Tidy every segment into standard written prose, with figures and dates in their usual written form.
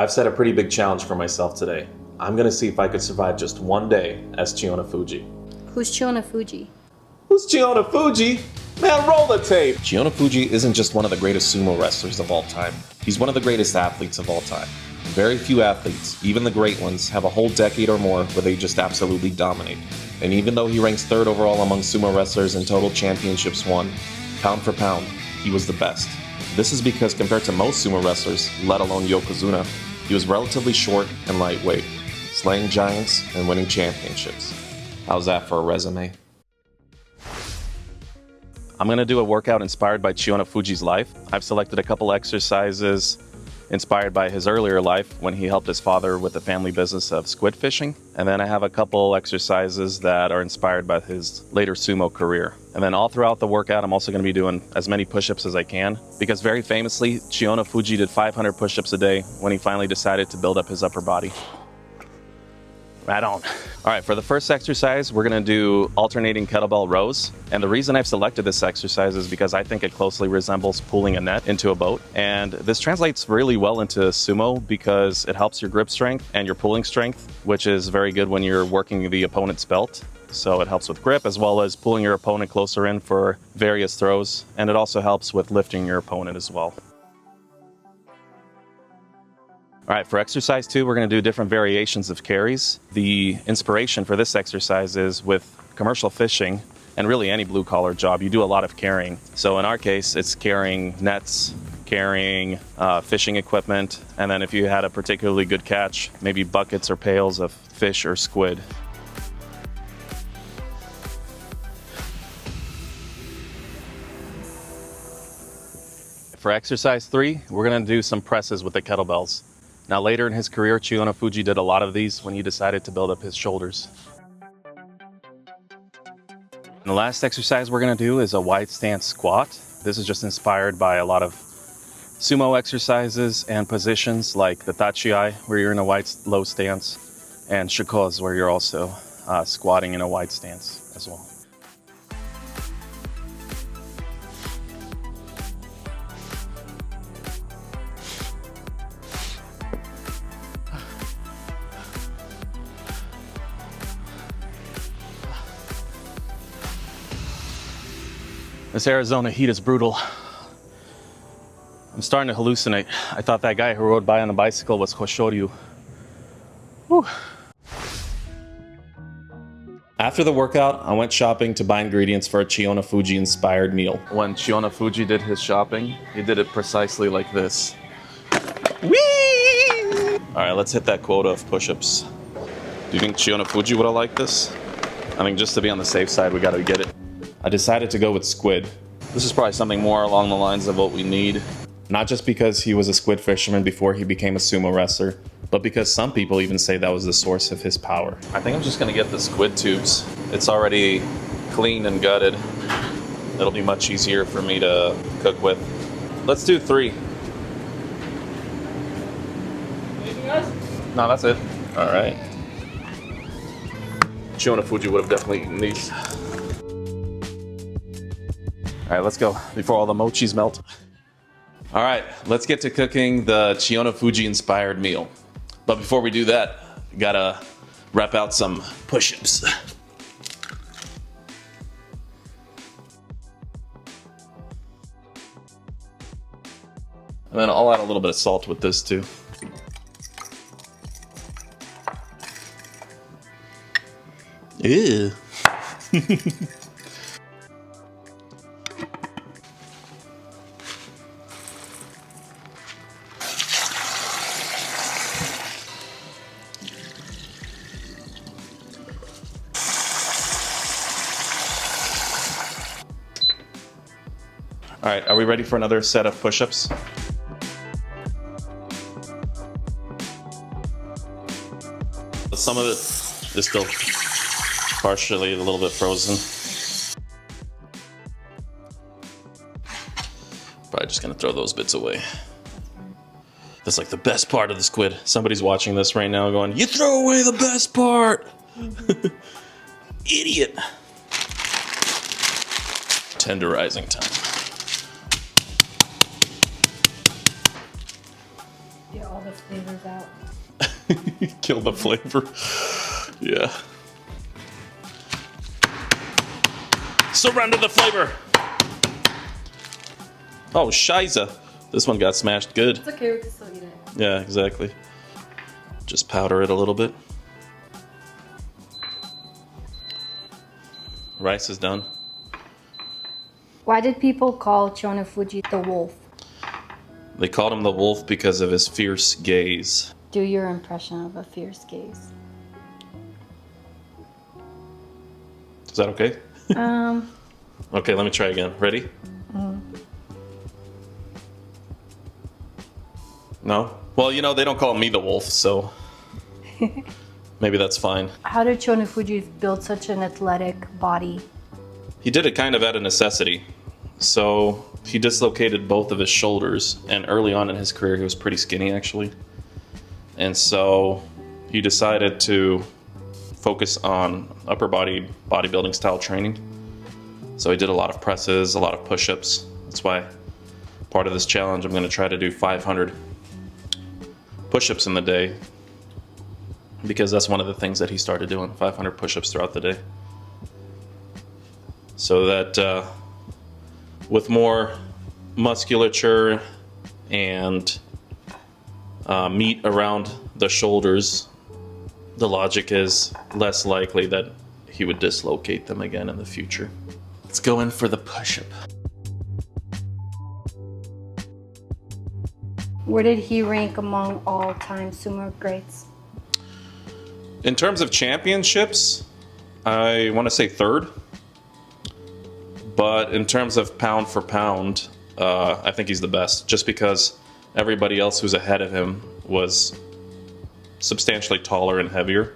I've set a pretty big challenge for myself today. I'm gonna see if I could survive just one day as Chiyonofuji. Who's Chiyonofuji? Who's Chiyonofuji? Man, roll the tape! Chiyonofuji isn't just one of the greatest sumo wrestlers of all time. He's one of the greatest athletes of all time. Very few athletes, even the great ones, have a whole decade or more where they just absolutely dominate. And even though he ranks 3rd overall among sumo wrestlers in total championships won, pound for pound, he was the best. This is because compared to most sumo wrestlers, let alone Yokozuna, he was relatively short and lightweight, slaying giants and winning championships. How's that for a resume? I'm going to do a workout inspired by Chiyonofuji's life. I've selected a couple exercises inspired by his earlier life when he helped his father with the family business of squid fishing. And then I have a couple exercises that are inspired by his later sumo career. And then all throughout the workout, I'm also going to be doing as many push-ups as I can, because very famously, Chiyonofuji did 500 push-ups a day when he finally decided to build up his upper body. Right on. All right, for the first exercise, we're gonna do alternating kettlebell rows. And the reason I've selected this exercise is because I think it closely resembles pulling a net into a boat. And this translates really well into sumo because it helps your grip strength and your pulling strength, which is very good when you're working the opponent's belt. So it helps with grip as well as pulling your opponent closer in for various throws. And it also helps with lifting your opponent as well. All right, for exercise 2, we're going to do different variations of carries. The inspiration for this exercise is with commercial fishing and really any blue-collar job, you do a lot of carrying. So in our case, it's carrying nets, carrying fishing equipment, and then if you had a particularly good catch, maybe buckets or pails of fish or squid. For exercise 3, we're going to do some presses with the kettlebells. Now later in his career, Chiyonofuji did a lot of these when he decided to build up his shoulders. And the last exercise we're going to do is a wide stance squat. This is just inspired by a lot of sumo exercises and positions like the tachiai, where you're in a wide low stance, and shikoz, where you're also squatting in a wide stance as well. This Arizona heat is brutal. I'm starting to hallucinate. I thought that guy who rode by on a bicycle was Hoshoryu. Whew. After the workout, I went shopping to buy ingredients for a Chiyonofuji-inspired meal. When Chiyonofuji did his shopping, he did it precisely like this. Whee! All right, let's hit that quota of push-ups. Do you think Chiyonofuji would have liked this? I think just to be on the safe side, we gotta get it. I decided to go with squid. This is probably something more along the lines of what we need. Not just because he was a squid fisherman before he became a sumo wrestler, but because some people even say that was the source of his power. I think I'm just gonna get the squid tubes. It's already cleaned and gutted. It'll be much easier for me to cook with. Let's do 3. Anything else? No, that's it. All right. Chiyonofuji would have definitely eaten these. All right, let's go before all the mochis melt. All right, let's get to cooking the Chiyonofuji-inspired meal. But before we do that, gotta rep out some push-ups. And then I'll add a little bit of salt with this too. Ew. All right, are we ready for another set of push-ups? Some of it is still partially a little bit frozen. Probably just gonna throw those bits away. That's like the best part of the squid. Somebody's watching this right now going, "You throw away the best part!" Idiot. Tenderizing time. Yeah, all the flavors out. Kill the flavor. Yeah. Surrender the flavor. Oh, shiza. This one got smashed good. It's okay, we can still eat it. Yeah, exactly. Just powder it a little bit. Rice is done. Why did people call Chiyonofuji the wolf? They called him the wolf because of his fierce gaze. Do your impression of a fierce gaze. Is that okay? Okay, let me try again. Ready? No? Well, you know, they don't call me the wolf, so maybe that's fine. How did Chiyonofuji build such an athletic body? He did it kind of out of necessity. So he dislocated both of his shoulders, and early on in his career he was pretty skinny actually. And so he decided to focus on upper body bodybuilding style training. So he did a lot of presses, a lot of push-ups. That's why part of this challenge I'm going to try to do 500 push-ups in the day, because that's one of the things that he started doing, 500 push-ups throughout the day. So that with more musculature and meat around the shoulders, the logic is less likely that he would dislocate them again in the future. Let's go in for the push-up. Where did he rank among all-time sumo greats? In terms of championships, I want to say third. But in terms of pound for pound, I think he's the best, just because everybody else who's ahead of him was substantially taller and heavier.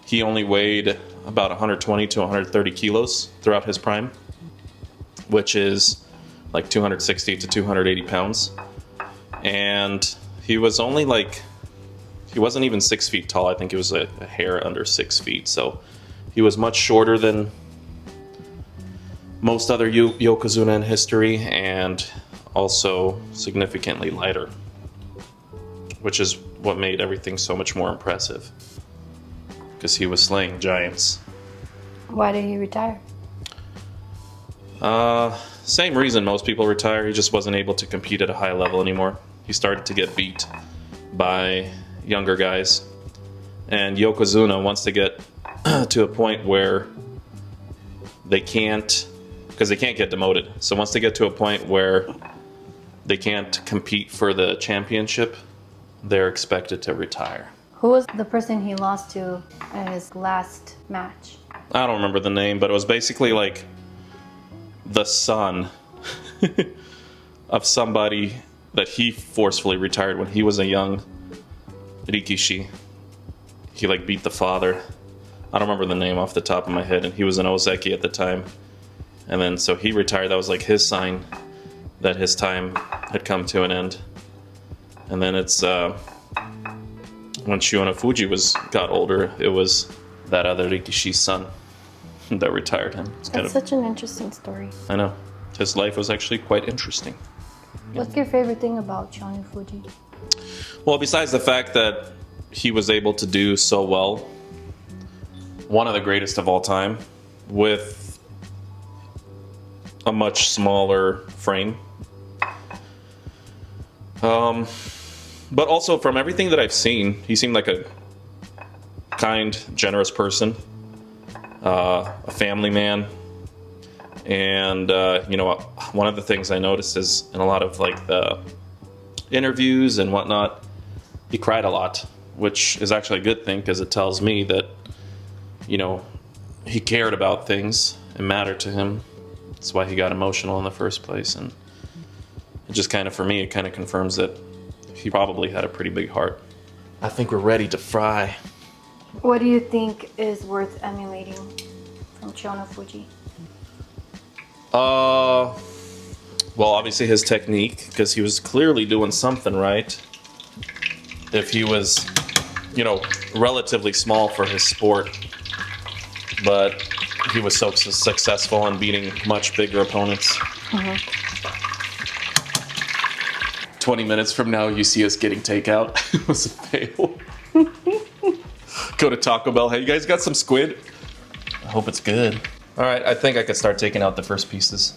He only weighed about 120 to 130 kilos throughout his prime, which is like 260 to 280 pounds. And he was only like, he wasn't even 6 feet tall. I think it was a hair under 6 feet. So he was much shorter than most other Yokozuna in history, and also significantly lighter, which is what made everything so much more impressive, because he was slaying giants. Why did he retire? Same reason most people retire. He just wasn't able to compete at a high level anymore. He started to get beat by younger guys, and Yokozuna wants to get to a point where they can't, because they can't get demoted. So once they get to a point where they can't compete for the championship, they're expected to retire. Who was the person he lost to in his last match? I don't remember the name, but it was basically like the son of somebody that he forcefully retired when he was a young rikishi. He like beat the father. I don't remember the name off the top of my head, and he was an ozeki at the time. And then so he retired. That was like his sign that his time had come to an end. And then it's when Chiyonofuji got older, it was that other rikishi's son that retired him. That's such an interesting story. I know. His life was actually quite interesting. What's your favorite thing about Chiyonofuji? Well, besides the fact that he was able to do so well, one of the greatest of all time, with a much smaller frame. But also from everything that I've seen, he seemed like a kind, generous person, a family man. And, you know, one of the things I noticed is in a lot of like the interviews and whatnot, he cried a lot, which is actually a good thing because it tells me that, you know, he cared about things and mattered to him. That's why he got emotional in the first place. And it just kind of, for me, it kind of confirms that he probably had a pretty big heart. I think we're ready to fry. What do you think is worth emulating from Chiyonofuji? Well, obviously his technique, because he was clearly doing something right. If he was, you know, relatively small for his sport, but he was so successful in beating much bigger opponents. 20 20 minutes from now, you see us getting takeout. It was a fail. Go to Taco Bell. Hey, you guys got some squid? I hope it's good. All right, I think I could start taking out the first pieces.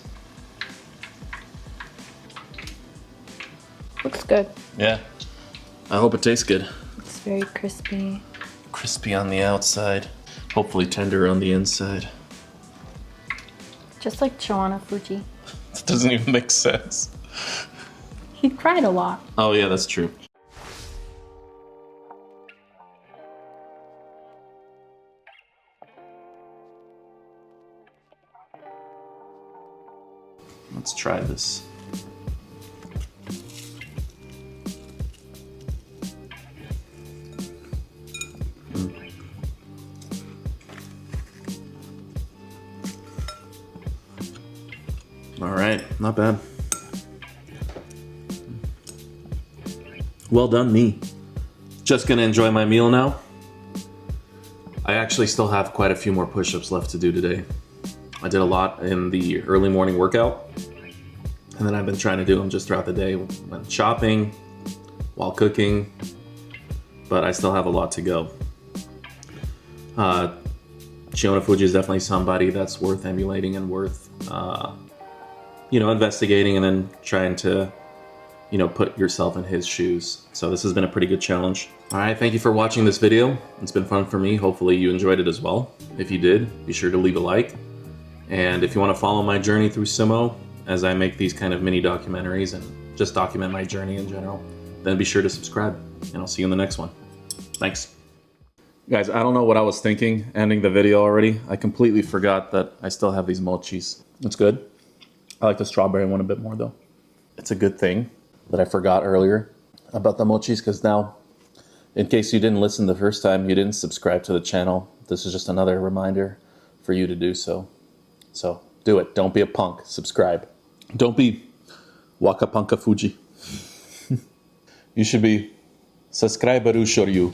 Looks good. Yeah. I hope it tastes good. It's very crispy. Crispy on the outside. Hopefully tender on the inside. Just like Chiyonofuji. That doesn't even make sense. He cried a lot. Oh yeah, that's true. Let's try this. All right, not bad. Well done, me. Just gonna enjoy my meal now. I actually still have quite a few more push-ups left to do today. I did a lot in the early morning workout, and then I've been trying to do them just throughout the day when shopping, while cooking, but I still have a lot to go. Chiyonofuji is definitely somebody that's worth emulating and worth investigating and then trying to, put yourself in his shoes. So this has been a pretty good challenge. All right, thank you for watching this video. It's been fun for me. Hopefully you enjoyed it as well. If you did, be sure to leave a like. And if you want to follow my journey through sumo, as I make these kind of mini documentaries and just document my journey in general, then be sure to subscribe, and I'll see you in the next one. Thanks. Guys, I don't know what I was thinking ending the video already. I completely forgot that I still have these mochis. It's good. I like the strawberry one a bit more though. It's a good thing that I forgot earlier about the mochis, because now, in case you didn't listen the first time, you didn't subscribe to the channel, this is just another reminder for you to do so. So do it. Don't be a punk. Subscribe. Don't be Waka Punka Fuji. You should be Subscriberu Shoryu.